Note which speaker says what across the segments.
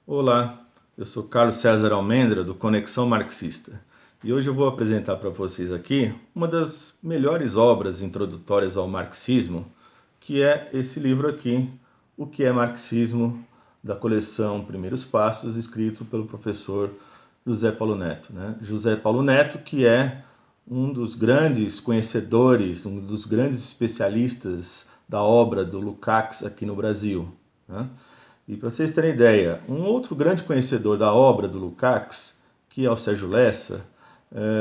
Speaker 1: Olá, eu sou Carlos César Almendra, do Conexão Marxista, e hoje eu vou apresentar para vocês aqui uma das melhores obras introdutórias ao marxismo, que é esse livro aqui, O que é Marxismo, da coleção Primeiros Passos, escrito pelo professor José Paulo Neto. José Paulo Neto, que é um dos grandes conhecedores, um dos grandes especialistas da obra do Lukács aqui no Brasil. E para vocês terem ideia, um outro grande conhecedor da obra do Lukács, que é o Sérgio Lessa,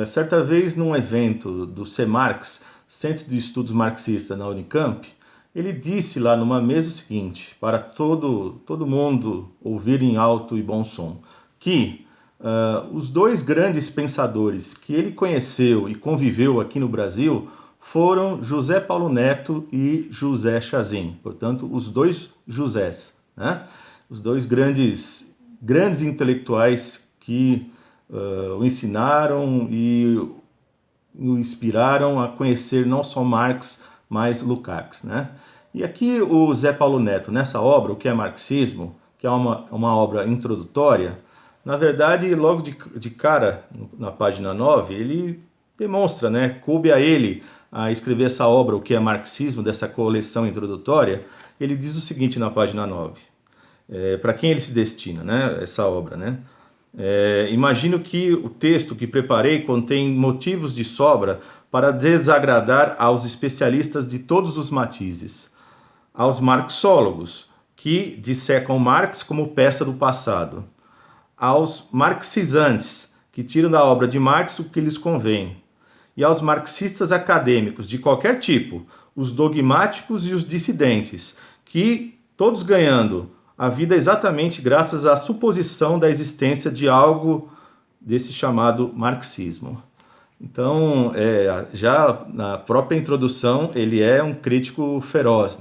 Speaker 1: certa vez num evento do CEMARX, Centro de Estudos Marxistas na Unicamp, ele disse lá numa mesa o seguinte, para todo mundo ouvir em alto e bom som, que os dois grandes pensadores que ele conheceu e conviveu aqui no Brasil foram José Paulo Neto e José Chazin, portanto, os dois Josés. Os dois grandes intelectuais que o ensinaram e o inspiraram a conhecer não só Marx, mas Lukács. E aqui o Zé Paulo Neto, nessa obra, O que é Marxismo, que é uma obra introdutória, na verdade, logo de cara, na página 9, ele demonstra, coube a ele a escrever essa obra, O que é Marxismo, dessa coleção introdutória. Ele diz o seguinte na página 9, para quem ele se destina, essa obra. Imagino que o texto que preparei contém motivos de sobra para desagradar aos especialistas de todos os matizes, aos marxólogos, que dissecam Marx como peça do passado, aos marxizantes, que tiram da obra de Marx o que lhes convém, e aos marxistas acadêmicos de qualquer tipo, os dogmáticos e os dissidentes, que, todos ganhando a vida exatamente graças à suposição da existência de algo desse chamado marxismo. Então, já na própria introdução, ele é um crítico feroz,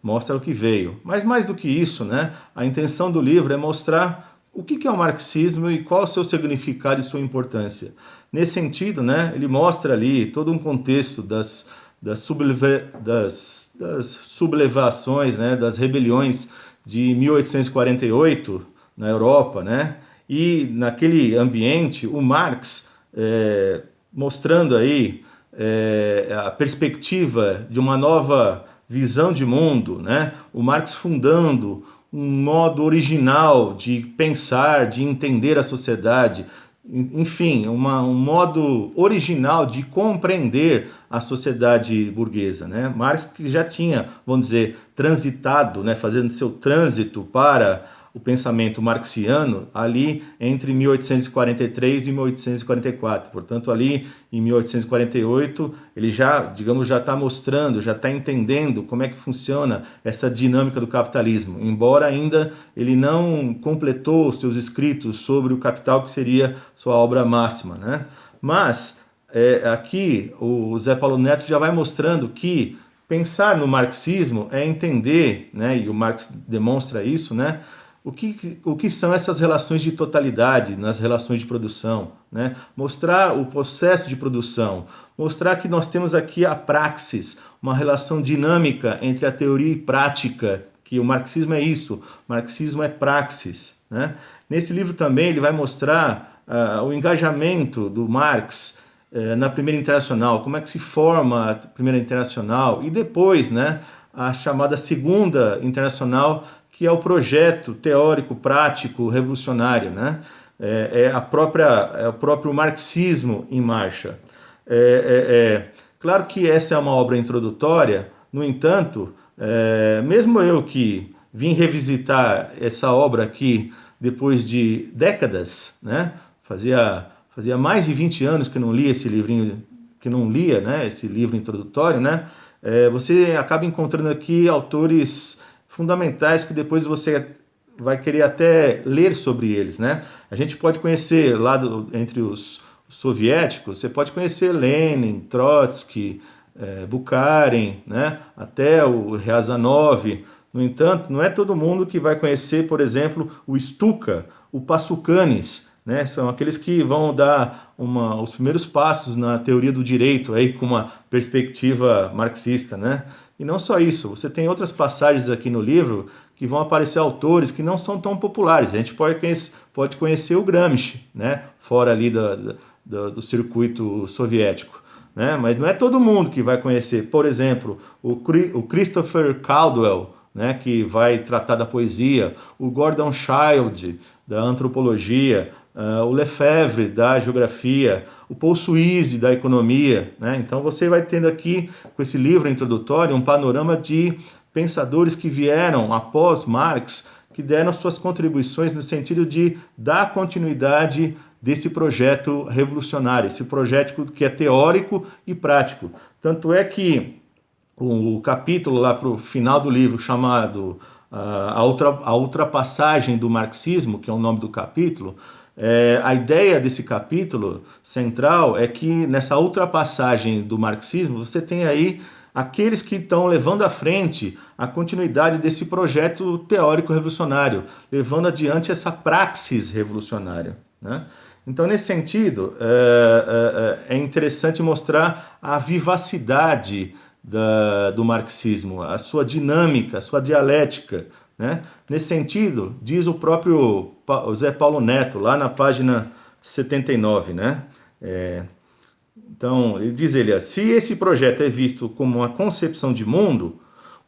Speaker 1: Mostra o que veio. Mas mais do que isso, a intenção do livro é mostrar o que é o marxismo e qual é o seu significado e sua importância. Nesse sentido, ele mostra ali todo um contexto das sublevações, das rebeliões de 1848 na Europa, E naquele ambiente, o Marx mostrando aí a perspectiva de uma nova visão de mundo, O Marx fundando um modo original de pensar, de entender a sociedade, enfim, um modo original de compreender a sociedade burguesa. Marx, que já tinha, vamos dizer, transitado, fazendo seu trânsito para o pensamento marxiano ali entre 1843 e 1844. Portanto, ali em 1848, ele já está mostrando, já está entendendo como é que funciona essa dinâmica do capitalismo, embora ainda ele não completou os seus escritos sobre o Capital, que seria sua obra máxima. Mas aqui o Zé Paulo Neto já vai mostrando que pensar no marxismo é entender, e o Marx demonstra isso, o que são essas relações de totalidade nas relações de produção, Mostrar o processo de produção, mostrar que nós temos aqui a praxis, uma relação dinâmica entre a teoria e prática, que o marxismo é isso, o marxismo é praxis. Nesse livro também ele vai mostrar o engajamento do Marx na Primeira Internacional, como é que se forma a Primeira Internacional, e depois a chamada Segunda Internacional, que é o projeto teórico, prático, revolucionário, é o próprio marxismo em marcha. Claro que essa é uma obra introdutória, no entanto, mesmo eu que vim revisitar essa obra aqui depois de décadas, fazia mais de 20 anos que eu não lia esse livrinho, esse livro introdutório, você acaba encontrando aqui autores fundamentais que depois você vai querer até ler sobre eles, A gente pode conhecer lá entre os soviéticos, você pode conhecer Lenin, Trotsky, Bukharin, até o Ryazanov. No entanto, não é todo mundo que vai conhecer, por exemplo, o Stuka, o Passucanis, São aqueles que vão dar os primeiros passos na teoria do direito aí com uma perspectiva marxista, E não só isso, você tem outras passagens aqui no livro que vão aparecer autores que não são tão populares. A gente pode conhecer o Gramsci, né? Fora ali do circuito soviético, né? Mas não é todo mundo que vai conhecer. Por exemplo, o Christopher Caldwell, né? Que vai tratar da poesia, o Gordon Childe, da antropologia, o Lefebvre, da geografia, o Paul Suisse, da economia, né? Então você vai tendo aqui, com esse livro introdutório, um panorama de pensadores que vieram após Marx, que deram suas contribuições no sentido de dar continuidade desse projeto revolucionário, esse projeto que é teórico e prático. Tanto é que o capítulo lá para o final do livro, chamado A Ultrapassagem do Marxismo, que é o nome do capítulo, a ideia desse capítulo central é que nessa ultrapassagem do marxismo você tem aí aqueles que estão levando à frente a continuidade desse projeto teórico revolucionário, levando adiante essa praxis revolucionária, né? Então, nesse sentido, é interessante mostrar a vivacidade do marxismo, a sua dinâmica, a sua dialética, né? Nesse sentido, diz o próprio José Paulo Neto, lá na página 79, né? Então, ele diz, se esse projeto é visto como uma concepção de mundo,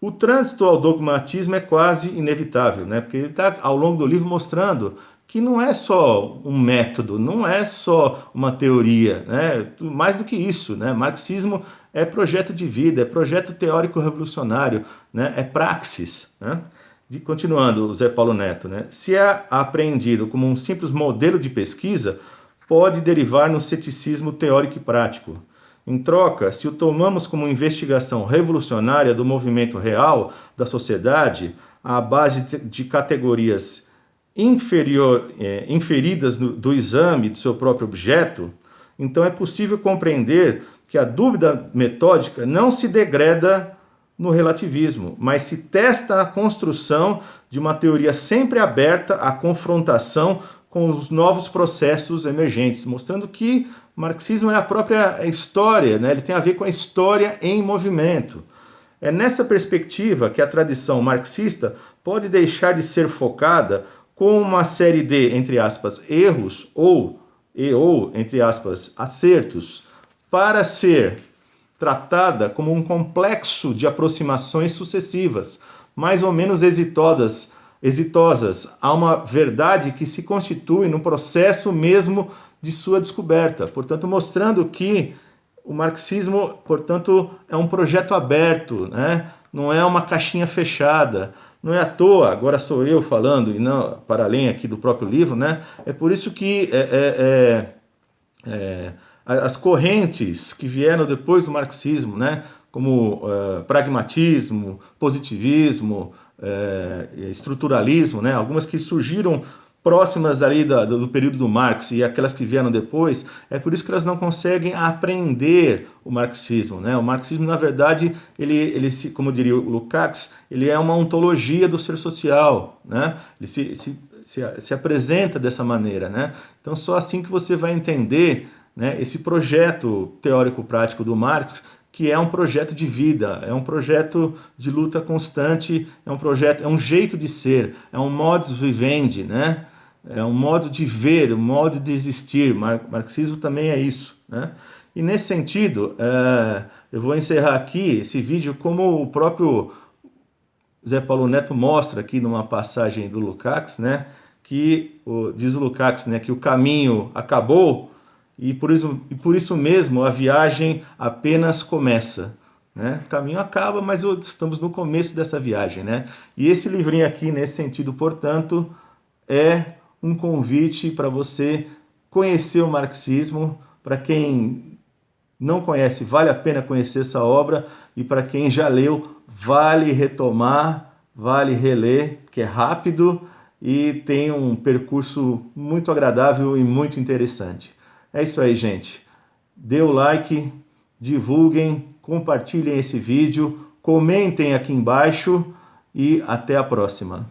Speaker 1: o trânsito ao dogmatismo é quase inevitável, né? Porque ele está, ao longo do livro, mostrando que não é só um método, não é só uma teoria, né? Mais do que isso, né? Marxismo é projeto de vida, é projeto teórico revolucionário, né? É praxis, né? Continuando, o Zé Paulo Neto, né? Se é apreendido como um simples modelo de pesquisa, pode derivar no ceticismo teórico e prático. Em troca, se o tomamos como investigação revolucionária do movimento real da sociedade, à base de categorias inferidas do exame do seu próprio objeto, então é possível compreender que a dúvida metódica não se degrada no relativismo, mas se testa a construção de uma teoria sempre aberta à confrontação com os novos processos emergentes, mostrando que o marxismo é a própria história, né? Ele tem a ver com a história em movimento. É nessa perspectiva que a tradição marxista pode deixar de ser focada com uma série de, entre aspas, erros ou entre aspas, acertos, para ser tratada como um complexo de aproximações sucessivas, mais ou menos exitosas a uma verdade que se constitui no processo mesmo de sua descoberta. Portanto, mostrando que o marxismo, portanto, é um projeto aberto, né? Não é uma caixinha fechada. Não é à toa, agora sou eu falando, e não para além aqui do próprio livro, né? É por isso que as correntes que vieram depois do marxismo, né? Como pragmatismo, positivismo, estruturalismo, né? Algumas que surgiram próximas ali do período do Marx e aquelas que vieram depois, é por isso que elas não conseguem aprender o marxismo, né? O marxismo, na verdade, ele como diria o Lukács, ele é uma ontologia do ser social, né? Ele se apresenta dessa maneira, né? Então, só assim que você vai entender, né, esse projeto teórico-prático do Marx, que é um projeto de vida, é um projeto de luta constante, é um jeito de ser, é um modus vivendi, né? É um modo de ver, um modo de existir. Marxismo também é isso, né? E nesse sentido, eu vou encerrar aqui esse vídeo como o próprio Zé Paulo Neto mostra aqui numa passagem do Lukács, né? Que diz o Lukács, né, que o caminho acabou e por isso mesmo a viagem apenas começa, né? O caminho acaba, mas estamos no começo dessa viagem, né? E esse livrinho aqui, nesse sentido, portanto, é um convite para você conhecer o marxismo. Para quem não conhece, vale a pena conhecer essa obra, e para quem já leu, vale retomar, vale reler, que é rápido e tem um percurso muito agradável e muito interessante. É isso aí, gente. Dê o like, divulguem, compartilhem esse vídeo, comentem aqui embaixo e até a próxima.